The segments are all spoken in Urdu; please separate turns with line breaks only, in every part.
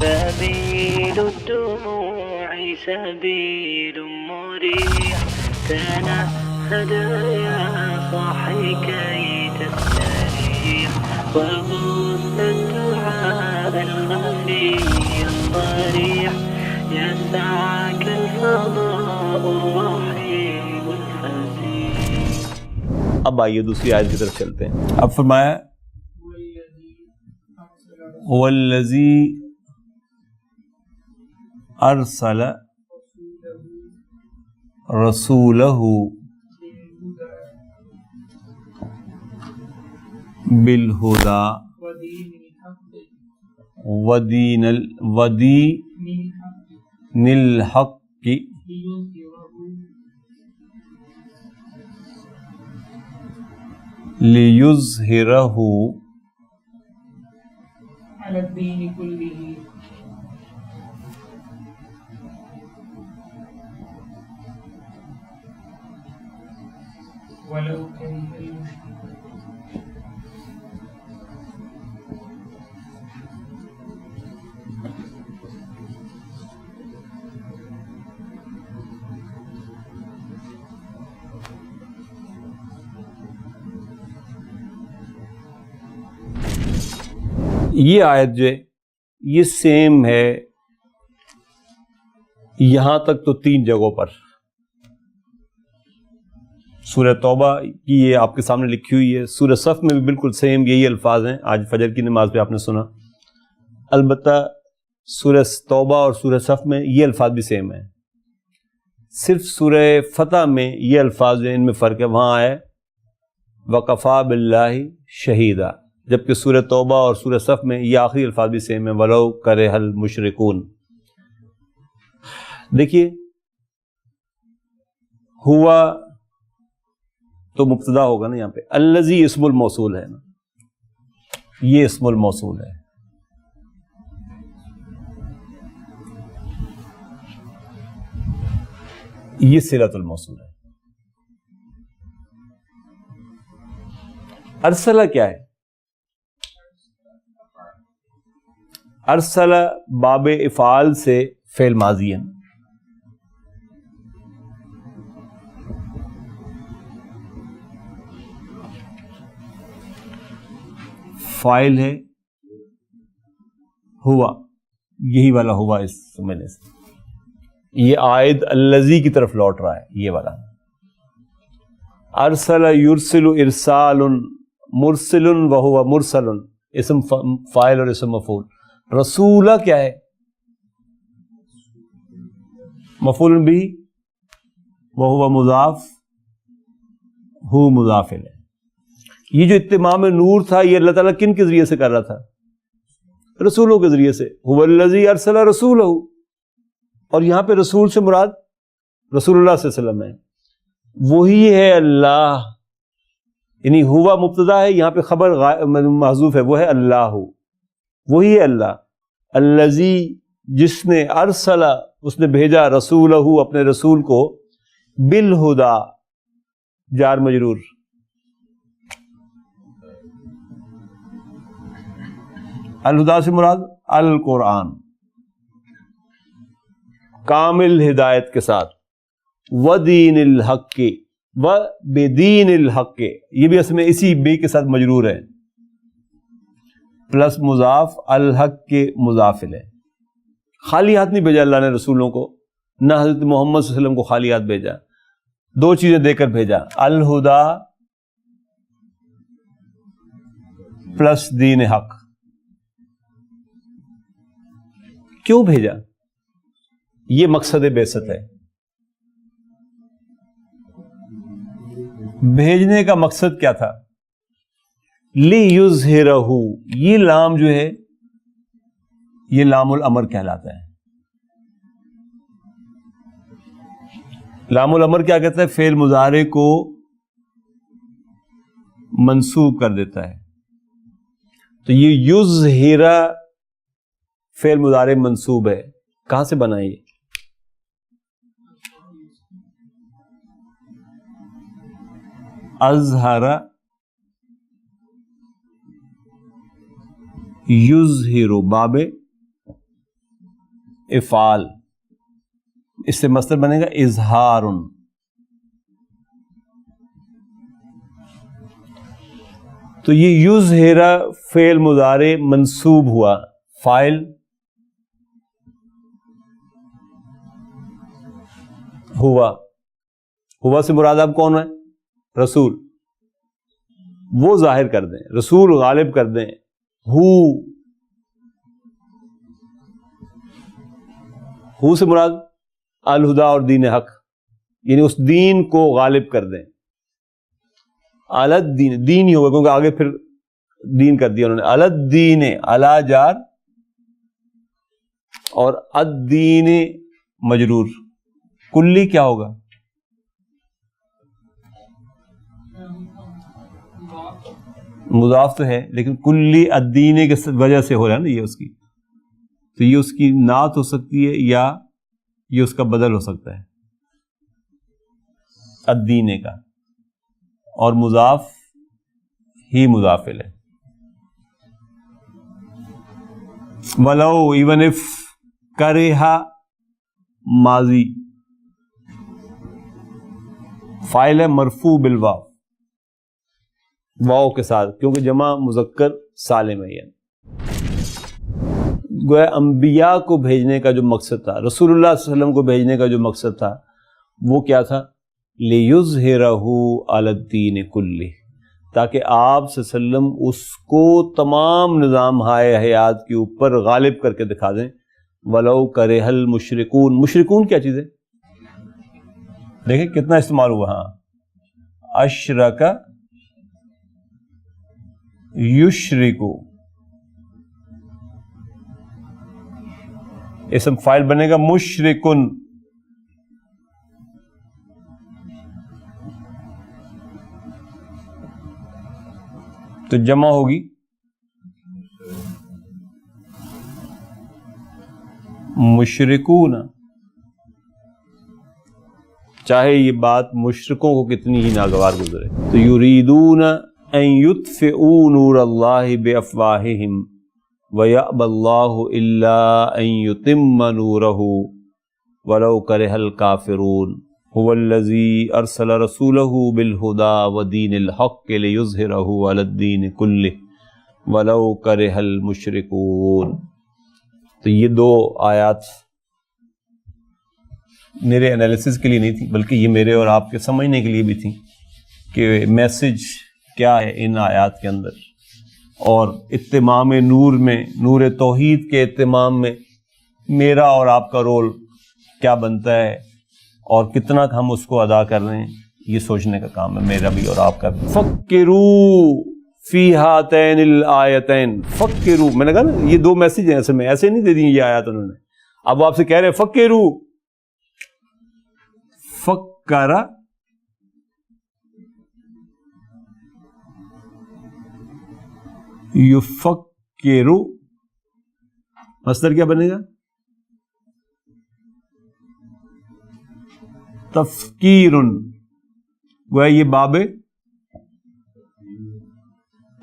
سبيل الدموع سبيل مريح تنهد يا صاحي كي تستريح وغص الدعاء الخفي الصريح يسعك الفضاء الرحيم الفسيح.
اب آئیے دوسری آیت کی طرف چلتے ہیں. اب فرمایا والذی ارسل رسولہ بالہدی ودین الحق لیظہرہ
على الدين كله ولو كره المشركون.
یہ آیت جو ہے یہ سیم ہے یہاں تک تو 3 جگہوں پر. سورہ توبہ کی یہ آپ کے سامنے لکھی ہوئی ہے. سورہ صف میں بھی بالکل سیم یہی الفاظ ہیں. آج فجر کی نماز پہ آپ نے سنا. البتہ سورہ توبہ اور سورہ صف میں یہ الفاظ بھی سیم ہیں. صرف سورہ فتح میں یہ الفاظ جو ہیں ان میں فرق ہے. وہاں ہے وَقَفَى بِاللَّهِ شَهِيدًا، جبکہ سورہ توبہ اور سورہ صف میں یہ آخری الفاظ بھی سیم ہیں وَلَوْ كَرِهَ الْمُشْرِكُونَ. دیکھیے ہوا تو مبتدا ہوگا نا یہاں پہ. الذی اسم الموصول ہے نا، یہ اسم الموصول ہے. یہ صلۃ الموصول ہے. ارسلہ کیا ہے؟ ارسل باب افعال سے فعل ماضی ہے. فاعل ہے ہوا، یہی والا ہوا. اس سمجھنے سے یہ عائد الذی کی طرف لوٹ رہا ہے. یہ والا ارسل یرسل ارسال مرسل وہو مرسل، اسم فاعل اور اسم مفعول. رسولہ کیا ہے؟ مفعول بھی وہو مضاف ہو مضاف ہے. یہ جو اتمام نور تھا یہ اللہ تعالیٰ کن کے ذریعے سے کر رہا تھا؟ رسولوں کے ذریعے سے. هو الذی ارسل رسولہ، اور یہاں پہ رسول سے مراد رسول اللہ صلی اللہ علیہ وسلم ہے. وہی ہے اللہ، یعنی ہوا مبتدا ہے، یہاں پہ خبر محذوف ہے، وہ ہے اللہ. وہی ہے اللہ. الذی جس نے ارسل اس نے بھیجا رسولہ اپنے رسول کو بالہدا جار مجرور. الہدا سے مراد القرآن، کامل ہدایت کے ساتھ. ودین الحق و بدین الحق، یہ بھی اصل میں اسی بے کے ساتھ مجرور ہے، پلس مضاف الحق کے مضاف ہے. خالی ہاتھ نہیں بھیجا اللہ نے رسولوں کو، نہ حضرت محمد صلی اللہ علیہ وسلم کو خالی ہاتھ بھیجا. 2 چیزیں دے کر بھیجا، الہدا پلس دین حق. کیوں بھیجا؟ یہ مقصد بعثت ہے. بھیجنے کا مقصد کیا تھا؟ لیظہرہ، یہ لام جو ہے یہ لام الامر کہلاتا ہے. لام الامر کیا کہتا ہے؟ فعل مضارع کو منصوب کر دیتا ہے. تو یہ یظہرہ فعل مضارع منصوب ہے. کہاں سے بنا یہ؟ اظہر یظہر باب افعال، اس سے مصدر بنے گا اظہار. تو یہ یظہر فعل مضارع منصوب ہوا، فاعل ہوا سے مراد اب کون ہے؟ رسول. وہ ظاہر کر دیں، رسول غالب کر دیں. ہو سے مراد الہدا اور دین حق، یعنی اس دین کو غالب کر دیں. الدین، دین ہی ہوگا کیونکہ آگے پھر دین کر دیا انہوں نے. الدین، الا جار اور الدین مجرور. کلی کیا ہوگا؟ مضاف تو ہے لیکن کلی الدین کی وجہ سے ہو رہا ہے نا یہ اس کی، تو یہ اس کی نعت ہو سکتی ہے یا یہ اس کا بدل ہو سکتا ہے الدین کا، اور مضاف ہی مضاف الیہ. ولو ایون اف کرہا ماضی، فاعل ہے مرفوع بالواو، واو کے ساتھ کیونکہ جمع مذکر سالم ہے. گویا انبیاء کو بھیجنے کا جو مقصد تھا، رسول اللہ صلی اللہ علیہ وسلم کو بھیجنے کا جو مقصد تھا وہ کیا تھا؟ لِيُظْهِرَهُ عَلَى الدِّينِ كُلِّهِ، تاکہ آپ صلی اللہ علیہ وسلم اس کو تمام نظام ہائے حیات کے اوپر غالب کر کے دکھا دیں. وَلَوْ كَرِهَ الْمُشْرِكُونَ، مشرکون کیا چیز ہے؟ دیکھیں کتنا استعمال ہوا. ہاں، اشرک یشرکو، اسم فاعل بنے گا مشرکن. تو جمع ہوگی مشرکون، چاہے یہ بات مشرکوں کو کتنی ہی ناگوار گزرے. تو یریدون ان یطفئوا نور اللہ بافواہہم وَيَأْبَى اللَّهُ إِلَّا أَن يُتِمَّ نُورَهُ وَلَوْ كَرِهَ الْكَافِرُونَ هُوَ الَّذِي أَرْسَلَ رَسُولَهُ بِالْهُدَى وَدِينِ الْحَقِّ لِيُظْهِرَهُ عَلَى الدِّينِ كُلِّهِ وَلَوْ كَرِهَ الْمُشْرِكُونَ. تو یہ دو آیات میرے انالیسس کے لیے نہیں تھی بلکہ یہ میرے اور آپ کے سمجھنے کے لیے بھی تھی کہ میسج کیا ہے ان آیات کے اندر، اور اتمام نور میں، نور توحید کے اتمام میں میرا اور آپ کا رول کیا بنتا ہے اور کتنا ہم اس کو ادا کر رہے ہیں. یہ سوچنے کا کام ہے میرا بھی اور آپ کا بھی. فکروا فی ہاتین الآیتین، فکروا، میں نے کہا نا یہ دو میسج ہیں اصل میں، ایسے نہیں دے دی یہ آیات انہوں نے. اب وہ آپ سے کہہ رہے ہیں فکروا، فکر یفکرو، مصدر کیا بنے گا؟ تفکیرن. وہ یہ باب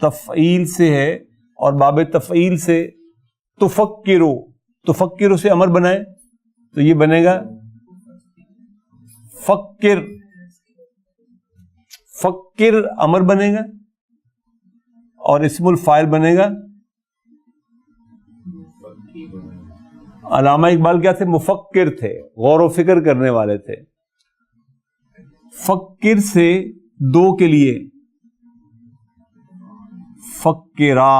تفعیل سے ہے اور باب تفعیل سے تفکرو، تفکرو سے امر بنائے تو یہ بنے گا فکر. فکر امر بنے گا اور اسم الفاعل بنے گا. علامہ اقبال کیا تھے؟ مفکر تھے، غور و فکر کرنے والے تھے. فکر سے دو کے لیے فکرا،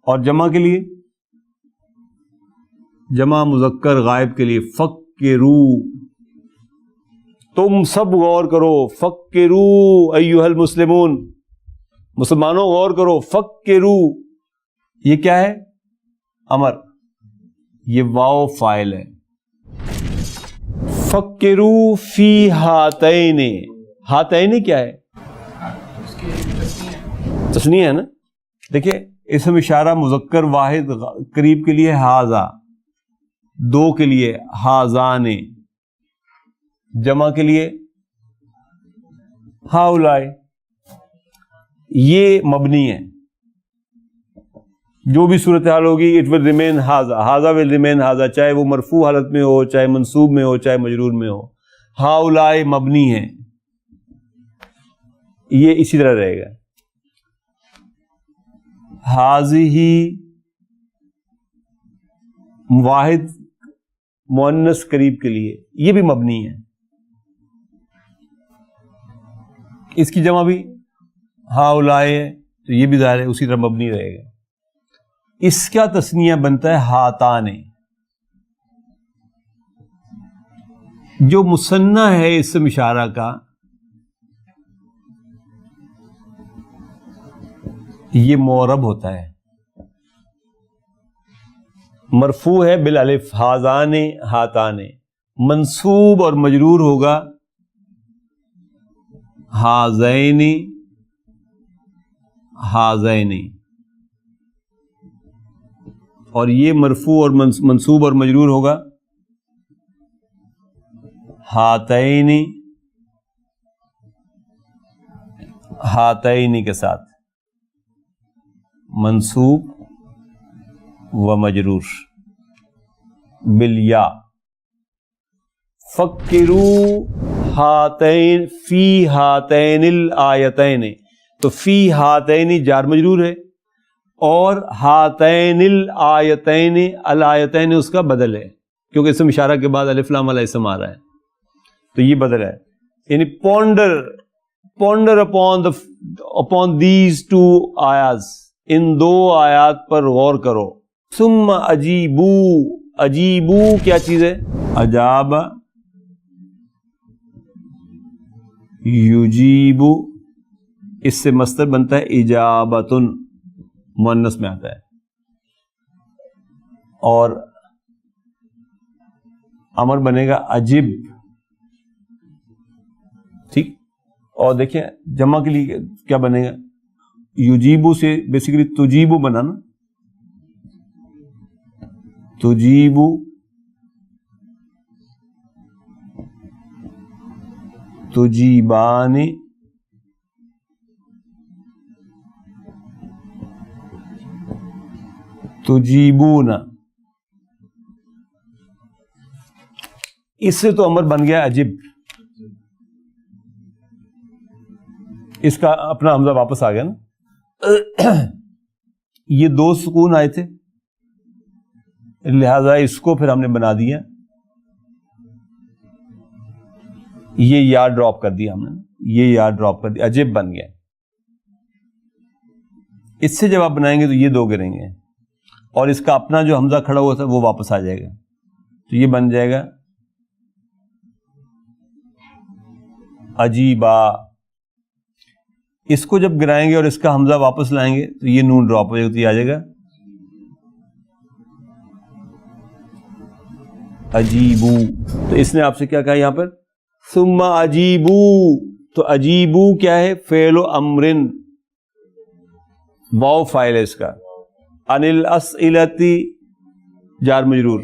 اور جمع کے لیے، جمع مذکر غائب کے لیے فکرو. تم سب غور کرو، فکرو ایھا المسلمون، مسلمانوں غور کرو، فکرو. یہ کیا ہے؟ امر. یہ واو فاعل ہے. فکرو فی ہاتین، ہاتین کیا ہے؟ تثنیہ ہے نا. دیکھیں اسم اشارہ مذکر واحد قریب کے لیے ہاذا، دو کے لیے ہاذان، جمع کے لیے ہاؤلائے. یہ مبنی ہے. جو بھی صورتحال ہوگی اٹ ول ریمین ہاذا، ہاذا ول ریمین ہاذا، چاہے وہ مرفوع حالت میں ہو، چاہے منصوب میں ہو، چاہے مجرور میں ہو. ہاؤلائے مبنی ہیں، یہ اسی طرح رہے گا. ہاذہ واحد مؤنث قریب کے لیے، یہ بھی مبنی ہے. اس کی جمع بھی ہاؤلائے ہے تو یہ بھی ظاہر ہے اسی طرح مبنی رہے گا. اس کا تثنیہ بنتا ہے ہاتان. جو مثنیٰ ہے اسم اشارہ کا یہ معرب ہوتا ہے، مرفوع ہے بالالف، ہاذان ہاتان. منصوب اور مجرور ہوگا ہاذین ہاذین، اور یہ مرفوع اور منصوب اور مجرور ہوگا ہاتین ہاتین کے ساتھ، منصوب و مجرور بالیا. فکروا ہاتین فی ہاتین الآیتین، تو فی ہاتین جار مجرور ہے، اور ہاتین الآیتین، الآیتین اس کا بدل ہے کیونکہ اسم اشارہ کے بعد الف لام والا اسم آ رہا ہے تو یہ بدل ہے. یعنی پونڈر اپون دیز ٹو آیاز، ان دو آیات پر غور کرو. ثم اجیبو، اجیبو کیا چیز ہے؟ اجاب یجیبو، اس سے مصدر بنتا ہے اجابتن، مؤنث میں آتا ہے. اور امر بنے گا اجب، ٹھیک. اور دیکھیں جمع کے لیے کیا بنے گا؟ یجیبو سے بیسیکلی تجیبو بنا نا، تجیبو تجیبان، تجیبون. اس سے تو امر بن گیا عجب. اس کا اپنا حمزہ واپس آ گیا نا. یہ دو سکون آئے تھے لہذا اس کو پھر ہم نے بنا دیا، یہ یا ڈراپ کر دیا ہم نے، یہ یا ڈراپ کر دیا، عجب بن گیا. اس سے جب آپ بنائیں گے تو یہ دو گریں گے اور اس کا اپنا جو حمزہ کھڑا ہوا تھا وہ واپس آ جائے گا تو یہ بن جائے گا عجیبا. اس کو جب گرائیں گے اور اس کا حمزہ واپس لائیں گے تو یہ نون ڈراپ ہو جائے گا تو یہ آ جائے گا عجیبو. تو اس نے آپ سے کیا کہا یہاں پر؟ ثم عجیبو. تو عجیبو کیا ہے؟ فعل و امرن، واو فاعل ہے اس کا. عن الاسئلتی جار مجرور،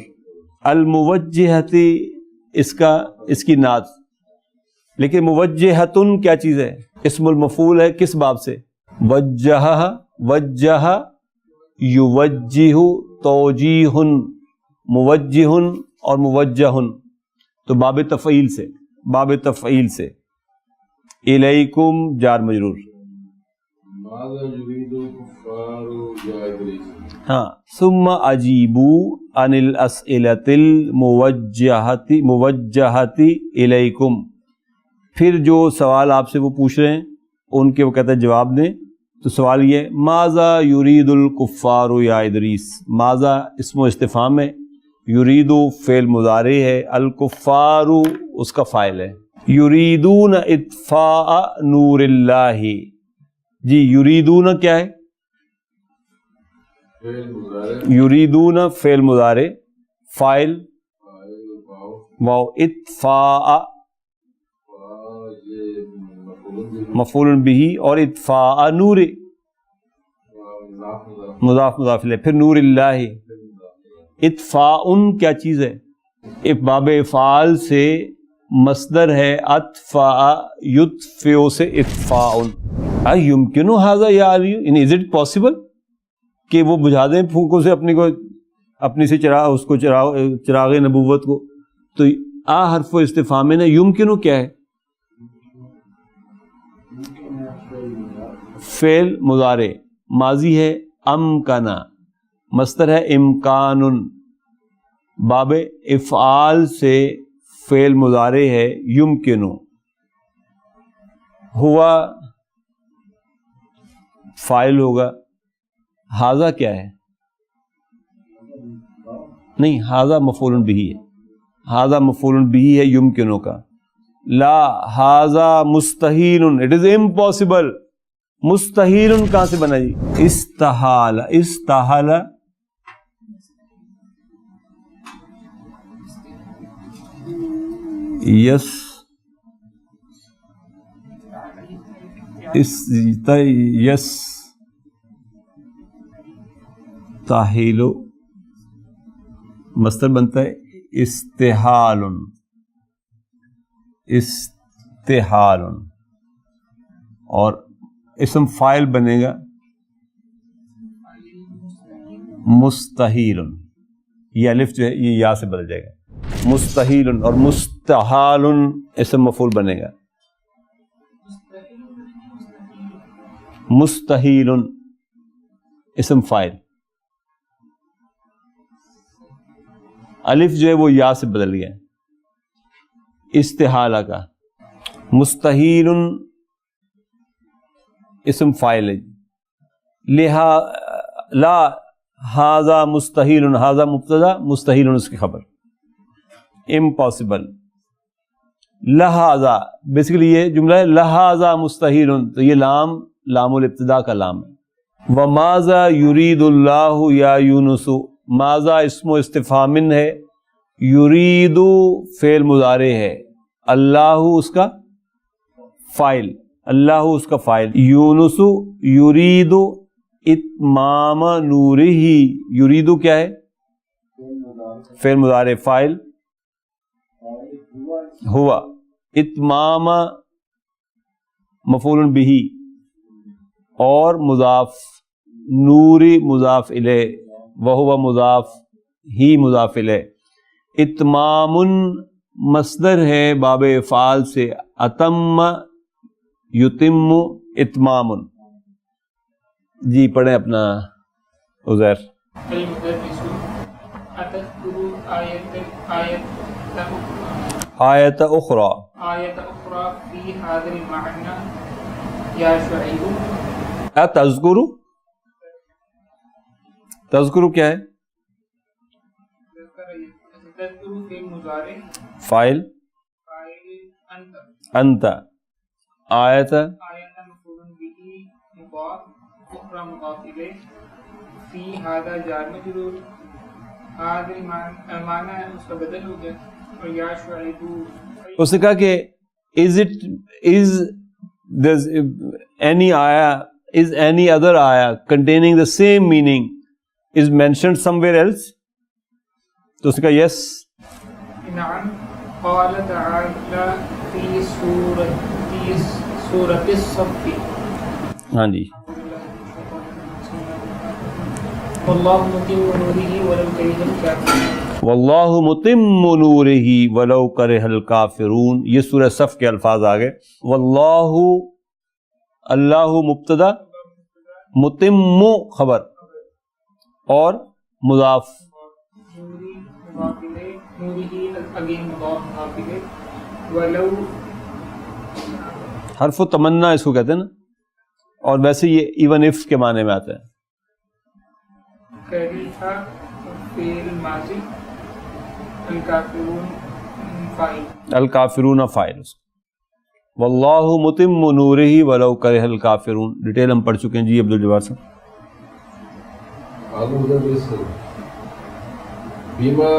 الموجہتی اس کی نعت. لیکن موجہتن کیا چیز ہے؟ اسم المفعول ہے. کس باب سے؟ وجہ، وجہ یوجہ، توجیہ، موجہ اور موجہ، تو باب تفعیل سے، باب تفعیل سے. الیکم جار مجرور. ہاں. ثم اجیبو عن الاسئلۃ الموجہۃ الیکم، پھر جو سوال آپ سے وہ پوچھ رہے ہیں ان کے وہ کہتے ہیں جواب دیں. تو سوال یہ ماذا یرید الکفار یا ادریس. ماذا اسم و استفہام ہے، یریدو فعل مضارع ہے، الکفار اس کا فاعل ہے. یریدون اطفاء نور اللہ. جی یریدون کیا ہے؟ یریدون فعل مضارع، فاعل واو، اطفاء مفعول بہ، اور اطفاء نور مضاف مضاف الیہ، پھر نور اللہ. اطفاء کیا چیز ہے؟ باب افعال سے مصدر ہے اطفاء، یطفئ سے اطفاء. یمکن ھذا یا علی، از اٹ پاسبل؟ کہ وہ بجھا دیں پھونکوں سے اپنی سے چراغ نبوت کو. تو آ حرف و استفہام میں نا یمکنو کیا ہے؟ فعل مضارع، ماضی ہے امکنا، مصدر ہے امکان، باب افعال سے فعل مضارع ہے یمکنو. ہوا فاعل ہوگا. ہاذا کیا ہے؟ نہیں، ہاذا مفعول بہ ہے. ہاذا مفعول بہ ہے یمکنو کا. لا ہاذا مستحیل، اٹ از امپاسبل. مستحیل کہاں سے بنا جی؟ استحال. استحال یس یس تاہیلو مصدر بنتا ہے استحال. استحال اور اسم فاعل بنے گا مستحیل. یہ الف جو ہے یہ یا سے بدل جائے گا. مستحیل اور مستحال اسم مفعول بنے گا. مستحیل اسم فاعل. الف جو ہے وہ یا سے بدل گیا استحالہ کا. مستحیل اسم فاعل ہے. لا ہاذا مستحیل، ہاذا مبتدا، مستحیل اس کی خبر. امپاسبل. لہذا بیسیکلی یہ جملہ ہے لہذا مستحیل، تو یہ لام الابتدا کا لام ہے. وماذا یرید اللہ یا یونس، ماذا اسم و استفہام ہے، یرید فعل مضارع ہے، اللہ اس کا فاعل، اللہ اس کا فاعل. یونس یرید اتمام نورہ، یرید کیا ہے؟ فعل مضارع، فاعل ہوا، اتمام مفعول بہ اور مضاف، نوری مضاف الیہ، وہو مضاف، ہی مضاف الیہ. اتمام مصدر ہے باب افعال سے اتم یتم اتمام. جی پڑھیں اپنا عزیر. آیت اخری،
آیت اخرى فی هذا المعنى یا شعیب.
تذکر، تذکر کیا ہے؟
تذکر فی مضارع،
فاعل
فاعل
انت.
انت،
آیت
آیت مفعول به مضاف، اخرى مضاف الیہ، فی هذا جار مجرور، هذا المعنى اس کا بدل ہو گیا. اور یا شعیب،
اس نے کہا کہ is any other ayah containing the same meaning is mentioned somewhere else. تو اس نے کہا yes.
نعم. قال تعالی فی سورۃ الصف.
ہاں جی.
واللہ متم نورہ ولو کرہ الکافرون.
واللہ متم نورہ ولو کرہ الکافرون. یہ سورہ صف کے الفاظ آگئے. واللہ، اللہ مبتدا، متم خبر اور مضاف.
نوری مضاف الیہ، نورہ اگین مضاف مضاف الیہ. ولو
حرف و تمنا اس کو کہتے ہیں نا، اور ویسے یہ ایون اف کے معنی میں آتا ہے.
کریہ فعل ماضی، الکافرون فاعل.
الکافرون فاعل. واللہ متم نورہ ولو کرہ الکافرون. ڈیٹیل ہم پڑھ چکے ہیں. جی عبدالجبار صاحب.
بما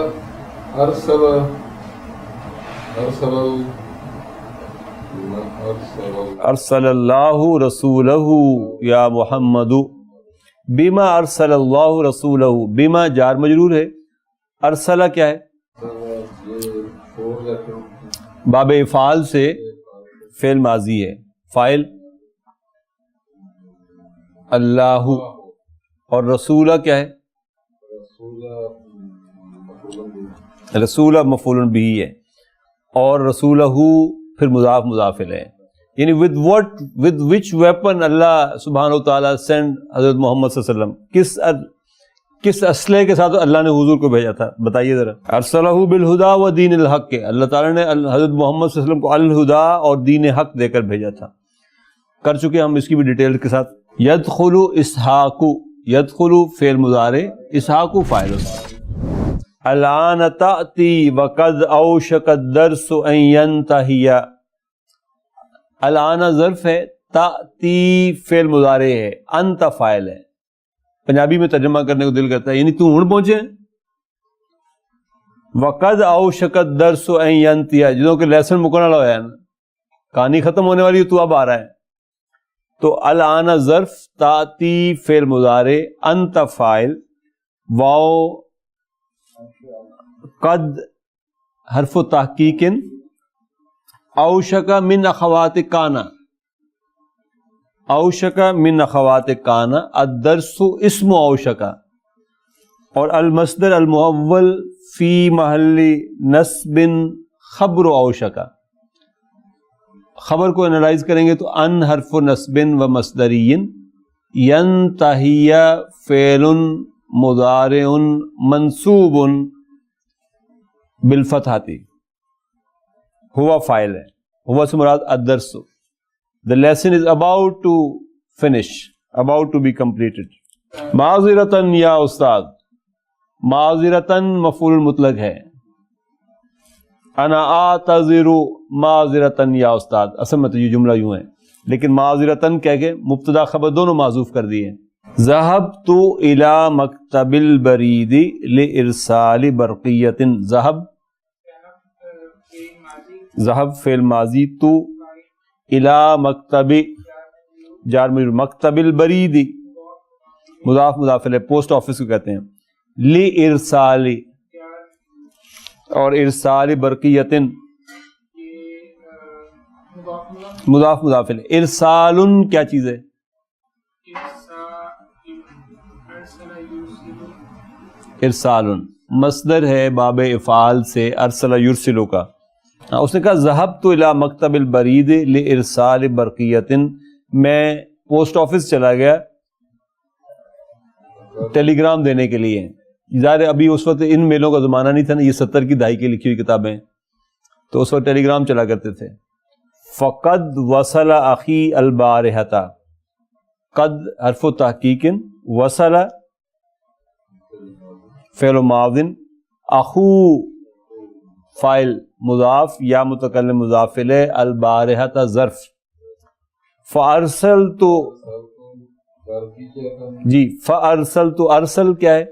ارسل اللہ رسولہ یا محمد. بما ارسل اللہ رسولہ، بما جار مجرور ہے، ارسلہ کیا ہے؟ باب افعال سے فعل ماضی ہے، فاعل اللہ. اور رسولہ کیا ہے؟ رسولہ مفعول بہ ہے، اور رسولہ پھر مضاف مضاف الیہ، یعنی with which weapon اللہ سبحانہ و تعالیٰ send حضرت محمد صلی اللہ علیہ وسلم، کس اسلحے کے ساتھ اللہ نے حضور کو بھیجا تھا بتائیے ذرا؟ ارسلہ بالہدا و دین الحق، اللہ تعالیٰ نے حضرت محمد صلی اللہ علیہ وسلم کو الہدا اور دین حق دے کر بھیجا تھا، کر چکے ہم اس کی بھی ڈیٹیل کے ساتھ۔ یدخل اسحاق، یدخل فعل مضارع، اسحاق فاعل، الآن تأتی وقد اوشک الدرس ان ینتہی، الآن ظرف ہے، تأتی فعل مضارع ہے، انت فاعل ہے۔ پنجابی میں ترجمہ کرنے کو دل کرتا ہے یعنی تو ہن پہنچے، وقد اوشک الدرس ان ینتہی، جنہوں کہ لیسن مکن والا ہوا ہے نا، کہانی ختم ہونے والی ہے، تو اب آ رہا ہے۔ تو الآن ظرف، تاتی فعل مضارع، انت فاعل، واو قد حرف تحقیق، اوشک من اخوات کانا، اوشک من اخوات کانا، الدرس اسم اوشک، اور المصدر المؤول فی محل نصب خبر اوشک، خبر کو انالائز کریں گے تو ان حرف نصب و مصدری، ینتہی فعل مضارع منصوب بالفتحۃ، ہوا فاعل ہے، ہوا سے مراد الدرس، the lesson is about to finish, about to be completed۔ معذرتاً یا استاد، معذرتاً مفعول مطلق ہے، انا اعتذر معذرتاً یا استاد، اصل میں تو یہ جملہ یوں ہے، لیکن معذرتاً کہہ کے مبتدا خبر دونوں معذوف کر دیے۔ ذهبت الى مکتب البرید لارسال برقیۃ، ذهب فعل ماضی، تو الى مکتب جار مجرور، مکتب البرید مضاف مضاف الیہ، پوسٹ آفس کو کہتے ہیں، لارسال اور ارسال برقیۃ مضاف مضاف الیہ، ارسال کیا چیز ہے؟ ارسال مصدر ہے باب افعال سے ارسل یرسلو کا۔ اس نے کہا ذهبت الى مکتب البرید لارسال برقیۃ، میں پوسٹ آفس چلا گیا ٹیلی گرام دینے کے لیے۔ ظاہر ابھی اس وقت ان میلوں کا زمانہ نہیں تھا نا، یہ 70 کی دہائی کی لکھی ہوئی کتابیں، تو اس وقت ٹیلی گرام چلا کرتے تھے۔ فقد وصل اخی البارحۃ، قد حرف تحقیق، وصل فعل ماض، اخو فاعل مضاف یا متکلم مضاف الیہ، البارحۃ ظرف، فارسلت جی فارسلت، ارسل کیا ہے؟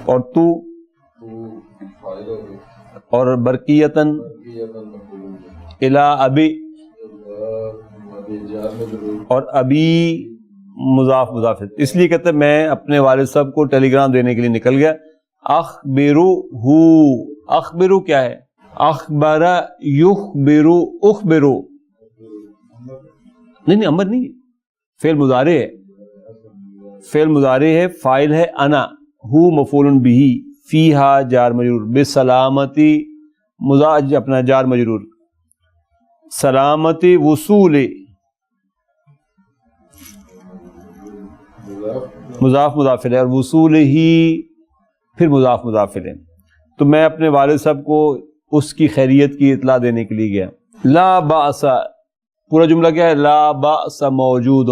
اور تو اور برقیتن الی ابی، اور ابی مضاف مضاف، اس لیے کہتے ہیں میں اپنے والد صاحب کو ٹیلی گرام دینے کے لیے نکل گیا۔ اخبرو، اخبرو کیا ہے؟ اخبر یخبرو، اخبرو نہیں امر نہیں، فعل مضارع ہے، فعل مضارع ہے، فاعل ہے انا، ہو مفعول بہ، فیہا جار مجرور، بسلامتی مضاف اپنا جار مجرور، سلامتی وصول مضاف مضاف الیہ، اور وصول ہی پھر مضاف مضاف الیہ۔ تو میں اپنے والد صاحب کو اس کی خیریت کی اطلاع دینے کے لیے گیا۔ لا باس، پورا جملہ کیا ہے؟ لا باس موجود،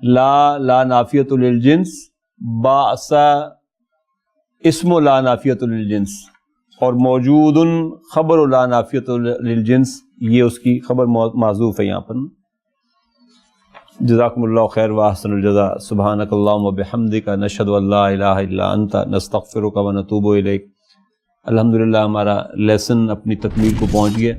لا نافیۃ للجنس، باس اسم لا نافیۃ للجنس، اور موجود خبر لا نافیۃ للجنس، یہ اس کی خبر معذوف ہے یہاں پر۔ جزاکم اللہ خیر واحسن الجزاء، سبحانک اللہم وبحمدک، نشہد ان لا الہ الا انت، نستغفرک ونتوب الیک۔ الحمدللہ ہمارا لیسن اپنی تکمیل کو پہنچ گیا۔